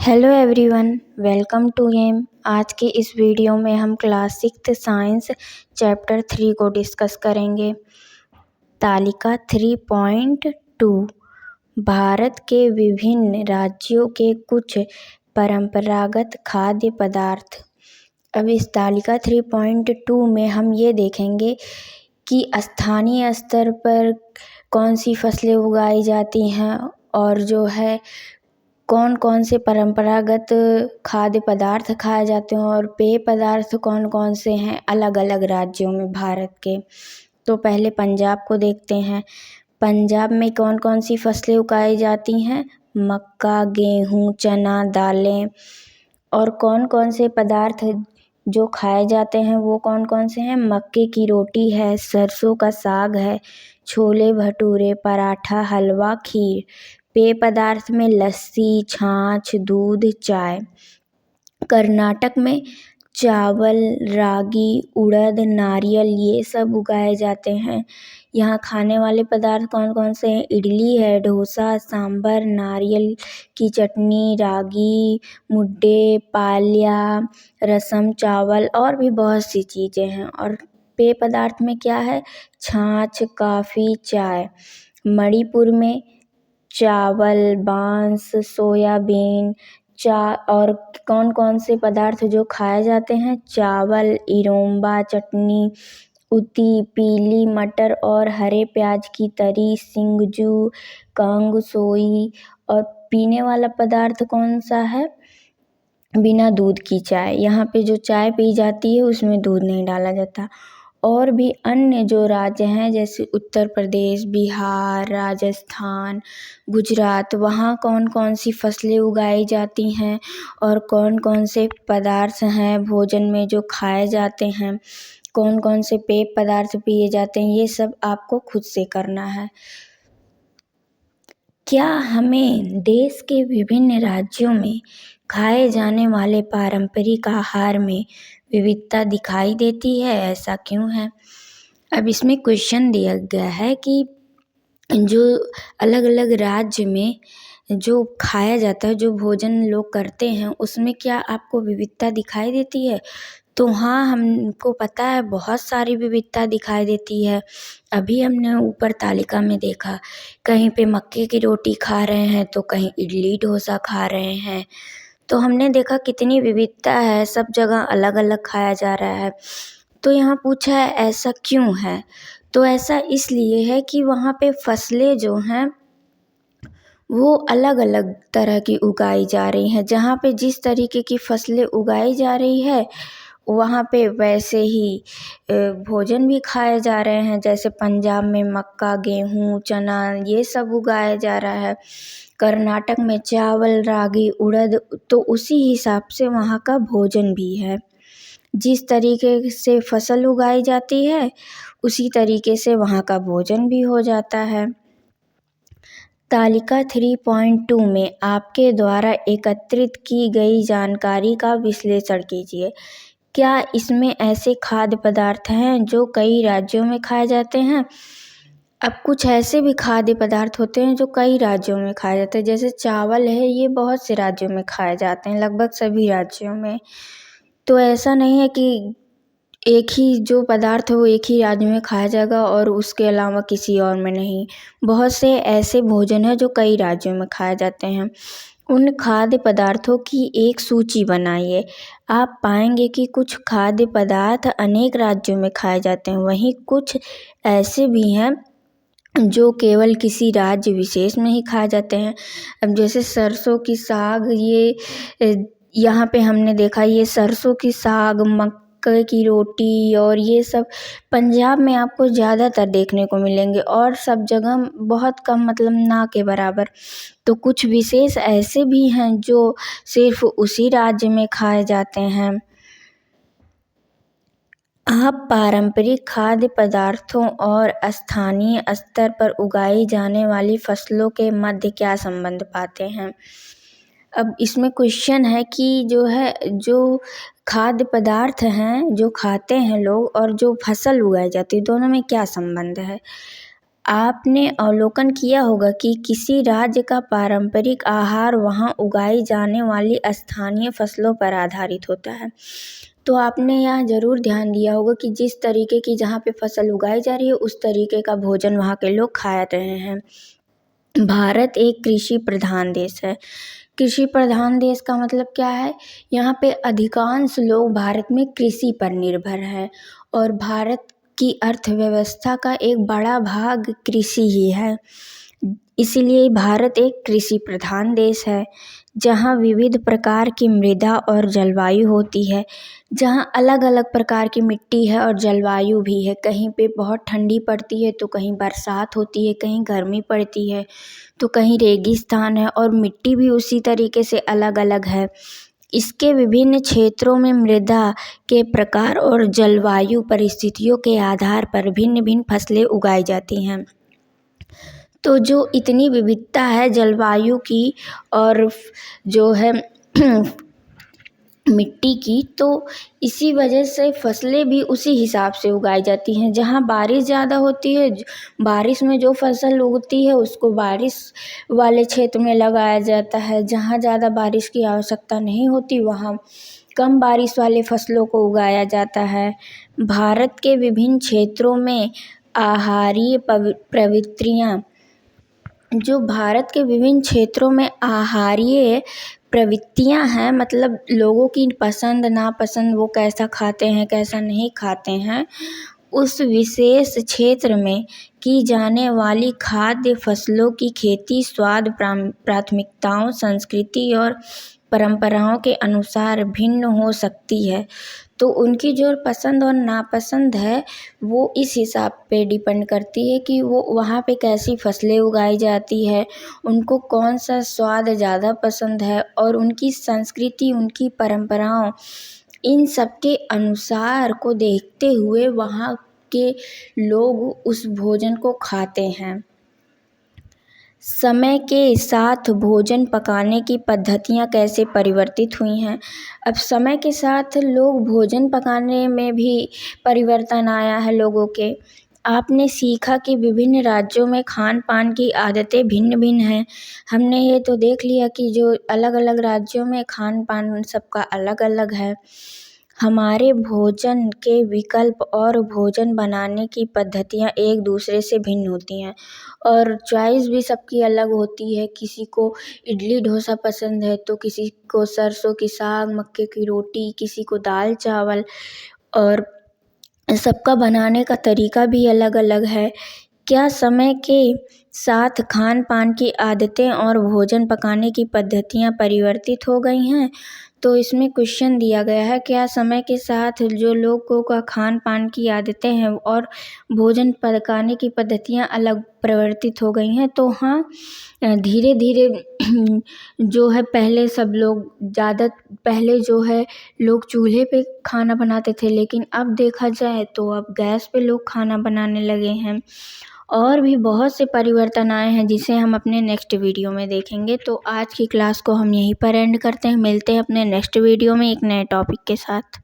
Hello everyone, welcome to game. आज के इस वीडियो में हम क्लास 6 साइंस चैप्टर 3 को डिस्कस करेंगे। तालिका 3.2 भारत के विभिन्न राज्यों के कुछ परंपरागत खाद्य पदार्थ। अब इस तालिका 3.2 में हम ये देखेंगे कि स्थानीय स्तर पर कौन सी फसलें उगाई जाती हैं और जो है कौन कौन से परंपरागत खाद्य पदार्थ खाए जाते हैं और पेय पदार्थ कौन कौन से हैं अलग अलग राज्यों में भारत के। तो पहले पंजाब को देखते हैं। पंजाब में कौन कौन सी फसलें उगाई जाती हैं? मक्का, गेहूँ, चना, दालें। और कौन कौन से पदार्थ जो खाए जाते हैं वो कौन कौन से हैं? मक्के की रोटी है, सरसों का साग है, छोले भटूरे, पराठा, हलवा, खीर। पेय पदार्थ में लस्सी, छाछ, दूध, चाय। कर्नाटक में चावल, रागी, उड़द, नारियल ये सब उगाए जाते हैं। यहाँ खाने वाले पदार्थ कौन कौन से हैं? इडली है, डोसा, सांभर, नारियल की चटनी, रागी मुद्दे, पालिया, रसम चावल और भी बहुत सी चीज़ें हैं। और पेय पदार्थ में क्या है? छाछ, कॉफ़ी, चाय। मणिपुर में चावल, बांस, सोयाबीन, और कौन कौन से पदार्थ जो खाए जाते हैं? चावल, इरोम्बा, चटनी, उती, पीली मटर और हरे प्याज की तरी, सिंगजू, कंग सोई। और पीने वाला पदार्थ कौन सा है? बिना दूध की चाय। यहाँ पे जो चाय पी जाती है उसमें दूध नहीं डाला जाता। और भी अन्य जो राज्य हैं जैसे उत्तर प्रदेश, बिहार, राजस्थान, गुजरात, वहाँ कौन कौन सी फसलें उगाई जाती हैं और कौन कौन से पदार्थ हैं भोजन में जो खाए जाते हैं, कौन कौन से पेय पदार्थ पिए जाते हैं, ये सब आपको खुद से करना है। क्या हमें देश के विभिन्न राज्यों में खाए जाने वाले पारंपरिक आहार में विविधता दिखाई देती है? ऐसा क्यों है? अब इसमें क्वेश्चन दिया गया है कि जो अलग अलग राज्य में जो खाया जाता है, जो भोजन लोग करते हैं, उसमें क्या आपको विविधता दिखाई देती है? तो हाँ, हमको पता है बहुत सारी विविधता दिखाई देती है। अभी हमने ऊपर तालिका में देखा, कहीं पे मक्के की रोटी खा रहे हैं तो कहीं इडली डोसा खा रहे हैं। तो हमने देखा कितनी विविधता है, सब जगह अलग अलग खाया जा रहा है। तो यहाँ पूछा है ऐसा क्यों है? तो ऐसा इसलिए है कि वहाँ पे फसलें जो हैं वो अलग अलग तरह की उगाई जा रही हैं। जहाँ पे जिस तरीके की फसलें उगाई जा रही है वहाँ पे वैसे ही भोजन भी खाए जा रहे हैं। जैसे पंजाब में मक्का, गेहूँ, चना ये सब उगाया जा रहा है। कर्नाटक में चावल, रागी, उड़द, तो उसी हिसाब से वहाँ का भोजन भी है। जिस तरीके से फसल उगाई जाती है उसी तरीके से वहाँ का भोजन भी हो जाता है। तालिका 3.2 में आपके द्वारा एकत्रित की गई जानकारी का विश्लेषण कीजिए। क्या इसमें ऐसे खाद्य पदार्थ हैं जो कई राज्यों में खाए जाते हैं? अब कुछ ऐसे भी खाद्य पदार्थ होते हैं जो कई राज्यों में खाए जाते हैं। जैसे चावल है, ये बहुत से राज्यों में खाए जाते हैं, लगभग सभी राज्यों में। तो ऐसा नहीं है कि एक ही जो पदार्थ है वो एक ही राज्य में खाया जाएगा और उसके अलावा किसी और में नहीं। बहुत से ऐसे भोजन है जो कई राज्यों में खाए जाते हैं। उन खाद्य पदार्थों की एक सूची बनाइए। आप पाएंगे कि कुछ खाद्य पदार्थ अनेक राज्यों में खाए जाते हैं, वहीं कुछ ऐसे भी हैं जो केवल किसी राज्य विशेष में ही खाए जाते हैं। अब जैसे सरसों की साग, ये यहाँ पे हमने देखा, ये सरसों की साग, मक्के की रोटी और ये सब पंजाब में आपको ज़्यादातर देखने को मिलेंगे और सब जगह बहुत कम, मतलब ना के बराबर। तो कुछ विशेष ऐसे भी हैं जो सिर्फ उसी राज्य में खाए जाते हैं। आप पारंपरिक खाद्य पदार्थों और स्थानीय स्तर पर उगाई जाने वाली फसलों के मध्य क्या संबंध पाते हैं? अब इसमें क्वेश्चन है कि जो खाद्य पदार्थ हैं जो खाते हैं लोग और जो फसल उगाई जाती है, दोनों में क्या संबंध है? आपने अवलोकन किया होगा कि किसी राज्य का पारंपरिक आहार वहाँ उगाई जाने वाली स्थानीय फसलों पर आधारित होता है। तो आपने यहाँ ज़रूर ध्यान दिया होगा कि जिस तरीके की जहाँ पे फसल उगाई जा रही है उस तरीके का भोजन वहाँ के लोग खा रहे हैं। भारत एक कृषि प्रधान देश है। कृषि प्रधान देश का मतलब क्या है? यहाँ पे अधिकांश लोग भारत में कृषि पर निर्भर है और भारत की अर्थव्यवस्था का एक बड़ा भाग कृषि ही है। इसीलिए भारत एक कृषि प्रधान देश है, जहाँ विविध प्रकार की मृदा और जलवायु होती है, जहाँ अलग अलग प्रकार की मिट्टी है और जलवायु भी है। कहीं पे बहुत ठंडी पड़ती है तो कहीं बरसात होती है, कहीं गर्मी पड़ती है तो कहीं रेगिस्तान है और मिट्टी भी उसी तरीके से अलग अलग है। इसके विभिन्न क्षेत्रों में मृदा के प्रकार और जलवायु परिस्थितियों के आधार पर भिन्न भिन्न फसलें उगाई जाती हैं। तो जो इतनी विविधता है जलवायु की और जो है मिट्टी की, तो इसी वजह से फसलें भी उसी हिसाब से उगाई जाती हैं। जहाँ बारिश ज़्यादा होती है, बारिश में जो फसल उगती है उसको बारिश वाले क्षेत्र में लगाया जाता है। जहाँ ज़्यादा बारिश की आवश्यकता नहीं होती वहाँ कम बारिश वाले फसलों को उगाया जाता है। भारत के विभिन्न क्षेत्रों में आहारीय प्रवृत्तियाँ जो भारत के विभिन्न क्षेत्रों में आहारीय प्रवृत्तियाँ हैं, मतलब लोगों की पसंद नापसंद, वो कैसा खाते हैं कैसा नहीं खाते हैं, उस विशेष क्षेत्र में की जाने वाली खाद्य फसलों की खेती स्वाद प्राथमिकताओं संस्कृति और परंपराओं के अनुसार भिन्न हो सकती है। तो उनकी जो पसंद और नापसंद है वो इस हिसाब पे डिपेंड करती है कि वो वहाँ पे कैसी फसलें उगाई जाती है, उनको कौन सा स्वाद ज़्यादा पसंद है और उनकी संस्कृति उनकी परंपराओं इन सब के अनुसार को देखते हुए वहाँ के लोग उस भोजन को खाते हैं। समय के साथ भोजन पकाने की पद्धतियाँ कैसे परिवर्तित हुई हैं? अब समय के साथ लोग भोजन पकाने में भी परिवर्तन आया है लोगों के। आपने सीखा कि विभिन्न राज्यों में खान-पान की आदतें भिन्न-भिन्न हैं। हमने ये तो देख लिया कि जो अलग-अलग राज्यों में खान-पान सबका अलग-अलग है। हमारे भोजन के विकल्प और भोजन बनाने की पद्धतियाँ एक दूसरे से भिन्न होती हैं और चॉइस भी सबकी अलग होती है। किसी को इडली डोसा पसंद है तो किसी को सरसों की साग, मक्के की रोटी, किसी को दाल चावल और सबका बनाने का तरीका भी अलग अलग है। क्या समय के साथ खान-पान की आदतें और भोजन पकाने की पद्धतियाँ परिवर्तित हो गई हैं? तो इसमें क्वेश्चन दिया गया है, क्या समय के साथ जो लोगों का खान-पान की आदतें हैं और भोजन पकाने की पद्धतियाँ अलग परिवर्तित हो गई हैं? तो हाँ, धीरे-धीरे जो है पहले सब लोग पहले जो है लोग चूल्हे पे खाना बनाते थे, लेकिन अब देखा जाए तो अब गैस पे लोग खाना बनाने लगे हैं। और भी बहुत से परिवर्तन आए हैं जिसे हम अपने नेक्स्ट वीडियो में देखेंगे। तो आज की क्लास को हम यहीं पर एंड करते हैं। मिलते हैं अपने नेक्स्ट वीडियो में एक नए टॉपिक के साथ।